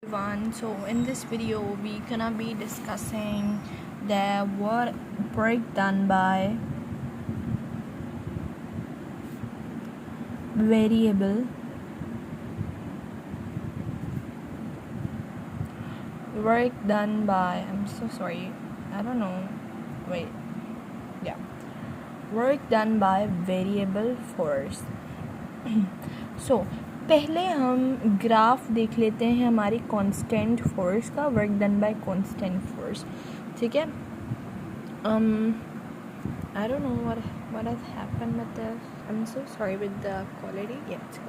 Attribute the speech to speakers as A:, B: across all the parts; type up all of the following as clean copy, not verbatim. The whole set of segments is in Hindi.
A: Everyone, so in this video we gonna be discussing the work done by variable work done by I'm so sorry, I don't know, wait, yeah, work done by variable force. So पहले हम ग्राफ देख लेते हैं हमारी कांस्टेंट फोर्स का, work done by constant force. ठीक है. I don't know what has happened with this. I am so sorry with the quality. Yes.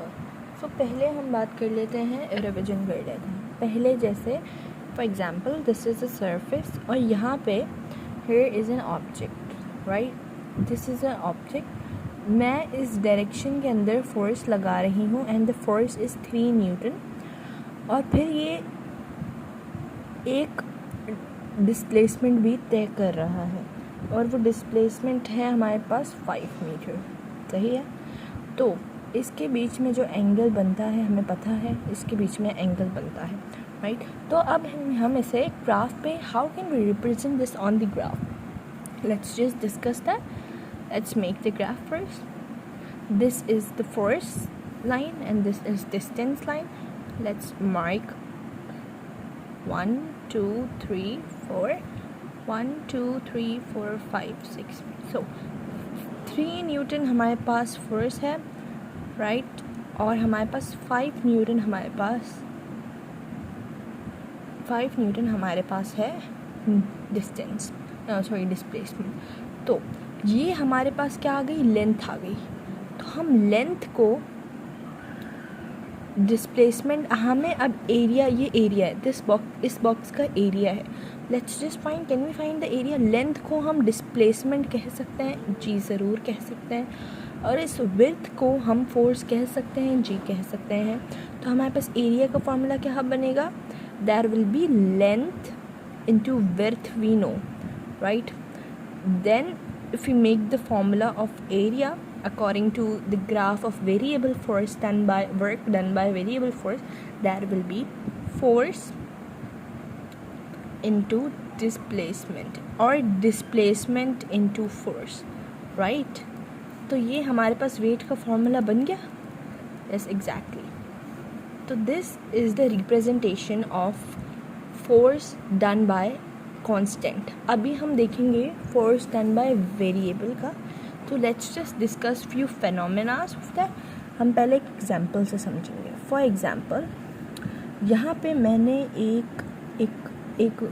A: So पहले हम बात कर लेते हैं, रिविजन कर लेते हैं. पहले जैसे for example this is a surface और यहाँ पे here is an object, right. This is an object. मैं इस डायरेक्शन के अंदर फोर्स लगा रही हूँ and the force is 3 Newton. और फिर ये एक डिस्प्लेसमेंट भी तय कर रहा है और वो डिस्प्लेसमेंट है हमारे पास 5 मीटर. सही है. तो इसके बीच में जो एंगल बनता है हमें पता है, इसके बीच में एंगल बनता है, राइट. तो अब हम इसे ग्राफ पे how can we represent this on the graph. Let's just discuss that. Let's make the graph first. This is the force line and this is distance line. Let's mark 1 2 3 4 1 2 3 4 5 6. So 3 Newton हमारे पास फोर्स है, राइट. और हमारे पास 5 न्यूटन हमारे पास है डिस्टेंस, सॉरी डिस्प्लेसमेंट. तो ये हमारे पास क्या आ गई, लेंथ आ गई. तो हम लेंथ को डिस्प्लेसमेंट, हमें अब एरिया, ये एरिया है, इस बॉक्स का एरिया है. Let's just find, can we find the area. Length को हम डिस्प्लेसमेंट कह सकते हैं, जी ज़रूर कह सकते हैं. और इस विड्थ को हम फोर्स कह सकते हैं, जी कह सकते हैं. तो हमारे पास एरिया का फॉर्मूला क्या बनेगा, there will be length into width, we know, right. Then if we make the formula of area according to the graph of variable force done by work done by variable force, there will be force into displacement or displacement into force, right. तो ये हमारे पास वेट का फॉर्मूला बन गया. yes, exactly. तो this is the representation of force done by constant. अभी हम देखेंगे फोर्स डन बाय वेरिएबल का. तो let's just discuss few phenomenas of that. हम पहले एक एग्जांपल से समझेंगे. फॉर एग्जांपल यहाँ पे मैंने एक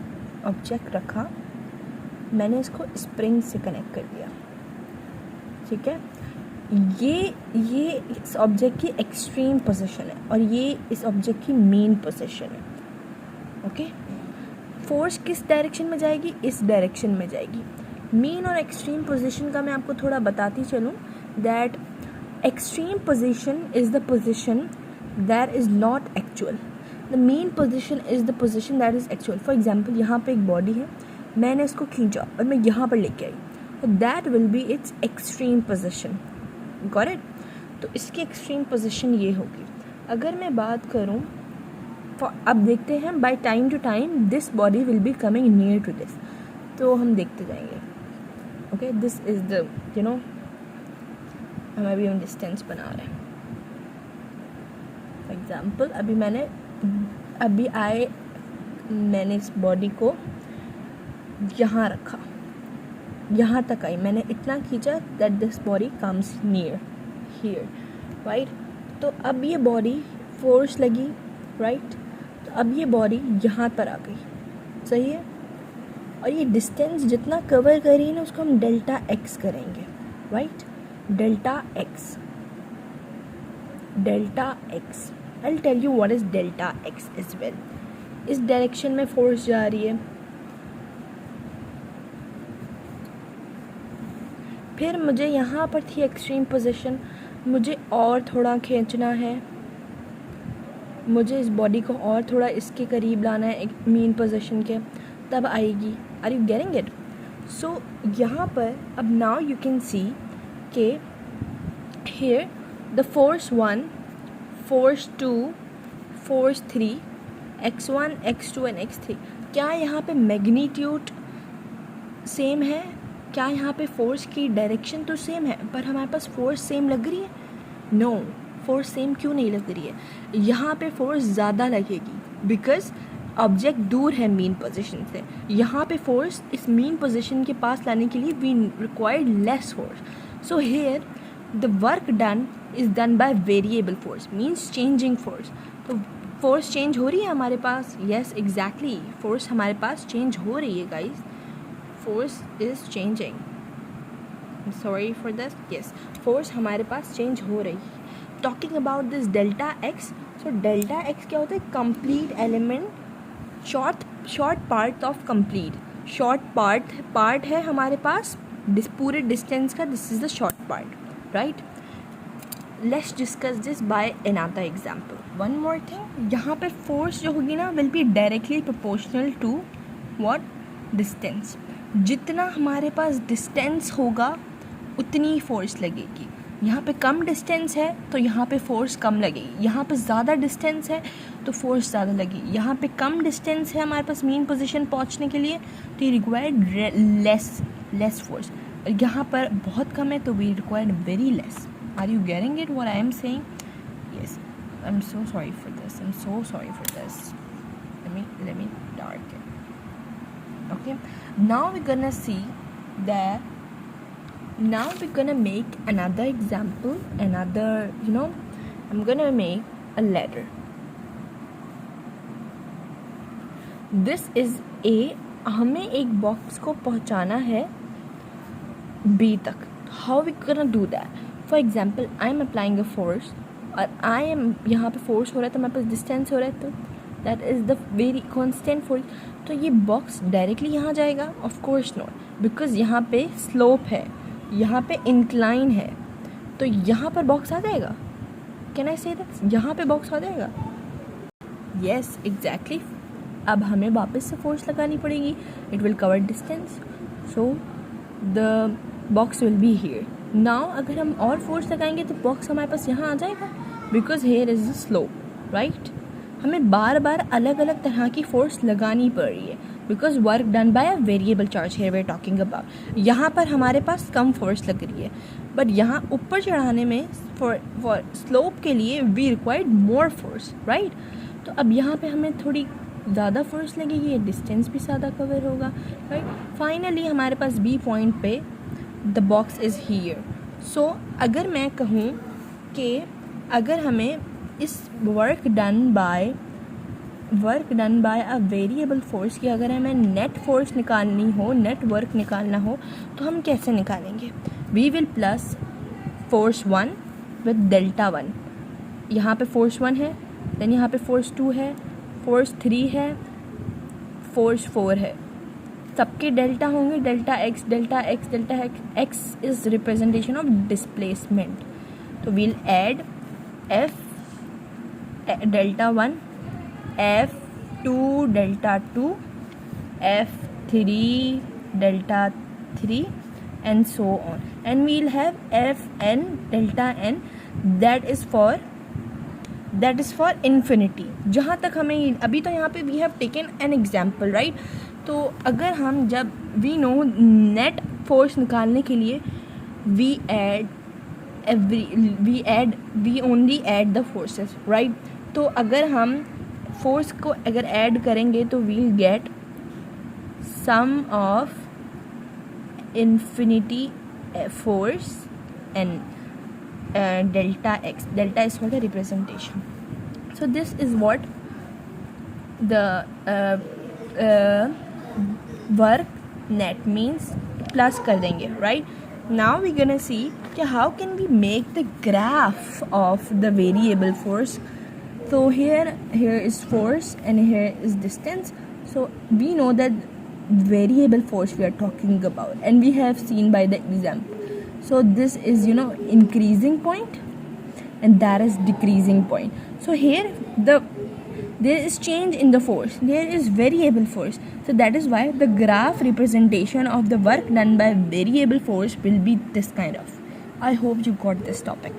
A: ऑब्जेक्ट रखा, मैंने इसको स्प्रिंग से कनेक्ट कर दिया. ठीक है. ये इस ऑब्जेक्ट की एक्सट्रीम पोजीशन है और ये इस ऑब्जेक्ट की मेन पोजीशन है. ओके. फोर्स किस डायरेक्शन में जाएगी, इस डायरेक्शन में जाएगी. मीन और एक्सट्रीम पोजीशन का मैं आपको थोड़ा बताती चलूँ. That extreme position is the position that is not actual. The main position is the position that is actual. For example यहाँ पे एक बॉडी है, मैंने इसको खींचा और मैं यहाँ पर लेके आई, तो that will be it's extreme position. Got it. तो इसकी एक्सट्रीम पोजीशन ये होगी. अगर मैं बात करूँ, अब देखते हैं by time to time this body will be coming near to this. तो हम देखते जाएंगे. ओके. दिस इज द हम अभी हम डिस्टेंस बना रहे हैं. फॉर एग्जाम्पल मैंने इस बॉडी को यहाँ रखा, यहाँ तक आई, मैंने इतना खींचा that this body comes near here, right. तो अब ये बॉडी फोर्स लगी, राइट. तो अब ये बॉडी यहाँ पर आ गई. सही है. और ये डिस्टेंस जितना कवर करी ना उसको हम डेल्टा एक्स करेंगे, right. Delta x I will tell you what is delta x as well. इस डायरेक्शन में फोर्स जा रही है, फिर मुझे यहाँ पर थी एक्सट्रीम पोजीशन, मुझे और थोड़ा खींचना है, मुझे इस बॉडी को और थोड़ा इसके करीब लाना है एक मेन पोजीशन के, तब आएगी. Are you getting it. So यहाँ पर अब नाउ यू कैन सी के here the force 1, force 2, force 3 x1 x2 and x3, क्या यहाँ पे मैग्नीट्यूड सेम है? क्या यहाँ पे फोर्स की डायरेक्शन तो सेम है, पर हमारे पास फोर्स सेम लग रही है? नो, फोर्स सेम क्यों नहीं लग रही है? यहाँ पे फोर्स ज़्यादा लगेगी बिकॉज ऑब्जेक्ट दूर है मीन पोजीशन से. यहाँ पे फोर्स इस मीन पोजीशन के पास लाने के लिए we required less force. So here the work done is done by variable force, means changing force. तो फोर्स चेंज हो रही है हमारे पास. येस एग्जैक्टली, फोर्स हमारे पास चेंज हो रही है guys. Force is changing. Sorry for this. Yes, force हमारे पास चेंज हो रही है. Talking about this delta x. So delta x क्या होता है? Complete element, short part of complete. Short part है हमारे पास पूरे डिस्टेंस का. This is the short part, right. Let's discuss this by another example. One more thing, यहाँ पे फोर्स जो होगी ना will be directly proportional to what? Distance. जितना हमारे पास डिस्टेंस होगा उतनी फोर्स लगेगी. यहाँ पे कम डिस्टेंस है तो यहाँ पे फोर्स कम लगेगी. यहाँ पे ज़्यादा डिस्टेंस है तो फोर्स ज़्यादा लगेगी. यहाँ पे कम डिस्टेंस है हमारे पास मीन पोजीशन पहुँचने के लिए तो रिक्वायर्ड लेस फोर्स. यहाँ पर बहुत कम है तो we required very less. Are you getting it what I am saying? Yes, I am so sorry for this. Let me darken. Okay, now we're gonna see that. Now we're gonna make another example, I'm gonna make a letter. This is A. हमें एक बॉक्स को पहुंचाना है B तक. How we gonna do that? For example, I am applying a force और यहाँ पे फोर्स हो रहा है तो हमारे पास डिस्टेंस हो रहा है, तो that is the very constant force. तो ये बॉक्स डायरेक्टली यहाँ जाएगा? ऑफ कोर्स नॉट, बिकॉज यहाँ पे स्लोप है, यहाँ पे इंक्लाइन है. तो यहाँ पर बॉक्स आ जाएगा? कैन आई से दैट यहाँ पे बॉक्स आ जाएगा? Yes exactly. अब हमें वापस से फोर्स लगानी पड़ेगी. It will cover distance, so the box will be here. Now अगर हम और फोर्स लगाएंगे तो बॉक्स हमारे पास यहाँ आ जाएगा, because here is the slope, right. हमें बार बार अलग अलग तरह की फोर्स लगानी पड़ रही है because work done by a variable charge here we are talking about. यहाँ पर हमारे पास कम फोर्स लग रही है, बट यहाँ ऊपर चढ़ाने में फॉर स्लोप के लिए we required more force, right. तो अब यहाँ पे हमें थोड़ी ज़्यादा फोर्स लगेगी, डिस्टेंस भी ज़्यादा कवर होगा, राइट. फाइनली हमारे पास बी पॉइंट पे द बॉक्स इज़ हीयर. सो अगर मैं कहूँ कि अगर हमें इस work done by a variable force की अगर हमें नेट फोर्स निकालनी हो, नेट वर्क निकालना हो, तो हम कैसे निकालेंगे? We will plus force 1 with delta 1. यहाँ पे फोर्स 1 है, देन यहाँ पे फोर्स 2 है, फोर्स 3 है, फोर्स 4 है. सबके डेल्टा होंगे, delta x. X is representation of displacement. तो we'll add F delta 1, F2 delta 2, F3 delta 3 and so on, and we'll have Fn delta n that is for infinity. जहाँ तक हमें अभी तो यहाँ पे we have taken an example, right. तो अगर हम जब we know net force निकालने के लिए we only add the forces, right. तो अगर हम फोर्स को अगर ऐड करेंगे तो we'll get sum of infinity force and delta x. Delta is for the representation. So this is what the work net means. Plus कर देंगे, right. Now we gonna see कि how can we make the graph of the variable force. So here is force and here is distance. So we know that variable force we are talking about, and we have seen by the example. So this is increasing point and that is decreasing point. So here there is change in the force, there is variable force. So that is why the graph representation of the work done by variable force will be this kind of. I hope you got this topic.